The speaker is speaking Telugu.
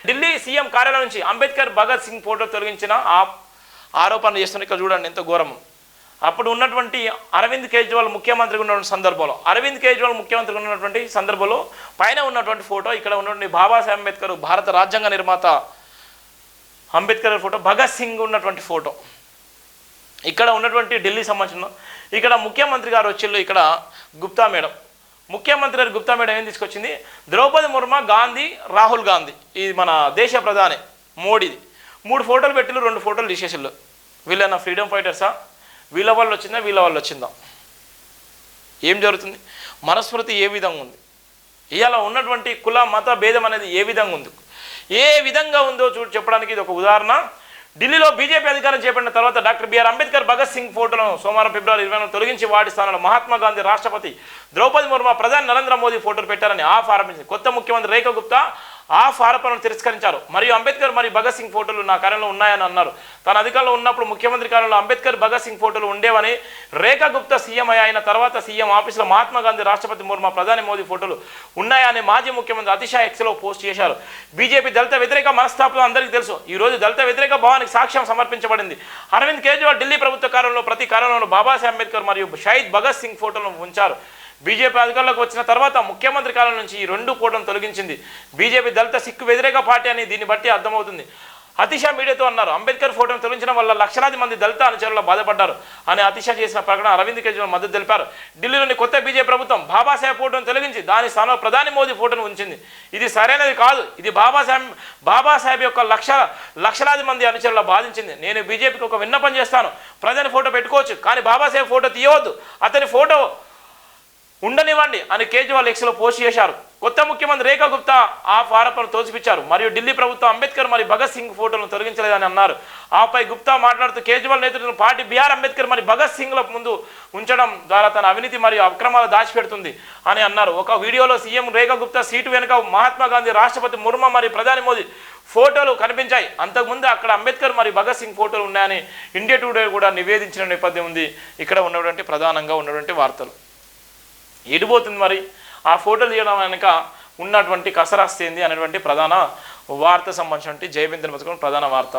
ఢిల్లీ సీఎం కార్యాలయం నుంచి అంబేద్కర్ భగత్ సింగ్ ఫోటో తొలగించిన ఆరోపణలు చేస్తున్న ఇక్కడ చూడండి ఎంత ఘోరం. అప్పుడు ఉన్నటువంటి అరవింద్ కేజ్రీవాల్ ముఖ్యమంత్రిగా ఉన్నటువంటి సందర్భంలో ఉన్నటువంటి సందర్భంలో పైన ఉన్నటువంటి ఫోటో ఇక్కడ ఉన్నటువంటి బాబాసాహెబ్ అంబేద్కర్ భారత రాజ్యాంగ నిర్మాత అంబేద్కర్ ఫోటో, భగత్ సింగ్ ఉన్నటువంటి ఫోటో ఇక్కడ ఉన్నటువంటి ఢిల్లీ సంబంధించిన ఇక్కడ ముఖ్యమంత్రి గారు వచ్చిళ్ళు. ఇక్కడ గుప్తా మేడం, ముఖ్యమంత్రి గారు గుప్తా మేడం ఏం తీసుకొచ్చింది, ద్రౌపది ముర్ము, గాంధీ, రాహుల్ గాంధీ, ఇది మన దేశ ప్రధాని మోడీది 3 ఫోటోలు పెట్టిళ్ళు, 2 ఫోటోలు తీసేసిళ్ళు. వీళ్ళైనా ఫ్రీడమ్ ఫైటర్సా? వీళ్ళ వల్ల వచ్చిందా? ఏం జరుగుతుంది? మనస్మృతి ఏ విధంగా ఉంది? ఇవాళ ఉన్నటువంటి కుల మత భేదం అనేది ఏ విధంగా ఉంది, ఏ విధంగా ఉందో చెప్పడానికి ఇది ఒక ఉదాహరణ. ఢిల్లీలో బీజేపీ అధికారం చేపట్టిన తర్వాత డాక్టర్ బిఆర్ అంబేద్కర్ భగత్ సింగ్ ఫోటోలను సోమవారం ఫిబ్రవరి 20 తొలగించి వాటి స్థానంలో మహాత్మా గాంధీ, రాష్ట్రపతి ద్రౌపది ముర్ము, ప్రధాని నరేంద్ర మోదీ ఫోటోలు పెట్టారని ఆరోపించింది. కొత్త ముఖ్యమంత్రి రేఖా గుప్తా ఆరోపణను తిరస్కరించారు. మరియు అంబేద్కర్ మరియు భగత్ సింగ్ ఫోటోలు నా కార్యాలయంలో ఉన్నాయని అన్నారు. తన అధికారంలో ఉన్నప్పుడు ముఖ్యమంత్రి కార్యాలయంలో అంబేద్కర్, భగత్ సింగ్ ఫోటోలు ఉండేవని, రేఖా గుప్తా సీఎం అయిన తర్వాత సీఎం ఆఫీసులో మహాత్మా గాంధీ, రాష్ట్రపతి ముర్ము, ప్రధాని మోదీ ఫోటోలు ఉన్నాయని మాజీ ముఖ్యమంత్రి అతిషా ఎక్స్లో పోస్ట్ చేశారు. బీజేపీ దళిత వ్యతిరేక మనస్తాపం అందరికీ తెలుసు. ఈ రోజు దళిత వ్యతిరేక భావానికి సాక్ష్యం సమర్పించబడింది. అరవింద్ కేజ్రీవాల్ ఢిల్లీ ప్రభుత్వ కార్యాలయంలో ప్రతి కార్యాలయంలో బాబాసాహెబ్ అంబేద్కర్ మరియు షహీద్ భగత్ సింగ్ ఫోటోలను ఉంచారు. బీజేపీ అధికారంలోకి వచ్చిన తర్వాత ముఖ్యమంత్రి కాలం నుంచి ఈ 2 ఫోటోలను తొలగించింది. బీజేపీ దళిత సిక్కు వ్యతిరేక పార్టీ అని దీన్ని బట్టి అర్థమవుతుంది. అతిషా మీడియాతో అన్నారు, అంబేద్కర్ ఫోటోను తొలగించడం వల్ల లక్షలాది మంది దళిత అనుచరులు బాధపడ్డారు అని అతిషా చేసిన ప్రకటన అరవింద్ కేజ్రీవాల్ మద్దతు తెలిపారు. ఢిల్లీలోని కొత్త బీజేపీ ప్రభుత్వం బాబాసాహెబ్ ఫోటోను తొలగించి దాని స్థానంలో ప్రధాని మోదీ ఫోటోను ఉంచింది. ఇది సరైనది కాదు. ఇది బాబాసాహెబ్ యొక్క లక్షలాది మంది అనుచరులు బాధించింది. నేను బీజేపీకి ఒక విన్నపం చేస్తాను, ప్రధాని ఫోటో పెట్టుకోవచ్చు, కానీ బాబాసాహెబ్ ఫోటో తీయవద్దు, అతని ఫోటో ఉండనివ్వండి అని కేజ్రీవాల్ ఎక్స్లో పోస్ట్ చేశారు. కొత్త ముఖ్యమంత్రి రేఖా గుప్తా ఆరోపణలు తోసిపుచ్చారు. మరియు ఢిల్లీ ప్రభుత్వం అంబేద్కర్ మరియు భగత్ సింగ్ ఫోటోలను తొలగించలేదని అన్నారు. ఆపై గుప్తా మాట్లాడుతూ కేజ్రీవాల్ నేతృత్వం పార్టీ బిఆర్ అంబేద్కర్ మరియు భగత్ సింగ్ల ముందు ఉంచడం ద్వారా తన అవినీతి మరియు అక్రమాలు దాచిపెడుతుంది అని అన్నారు. ఒక వీడియోలో సీఎం రేఖా గుప్తా సీటు వెనుక మహాత్మా గాంధీ, రాష్ట్రపతి ముర్ము మరియు ప్రధాని మోదీ ఫోటోలు కనిపించాయి. అంతకుముందు అక్కడ అంబేద్కర్ మరియు భగత్ సింగ్ ఫోటోలు ఉన్నాయని ఇండియా టుడే కూడా నివేదించిన నేపథ్యం ఉంది. ఇక్కడ ఉన్నటువంటి ప్రధానంగా ఉన్నటువంటి వార్తలు ఎడిపోతుంది. మరి ఆ ఫోటోలు తీయడం వెనుక ఉన్నటువంటి కసరస్తు ఏంది అనేటువంటి ప్రధాన వార్త సంబంధించినటువంటి జయబిందన్ ప్రధాన వార్త.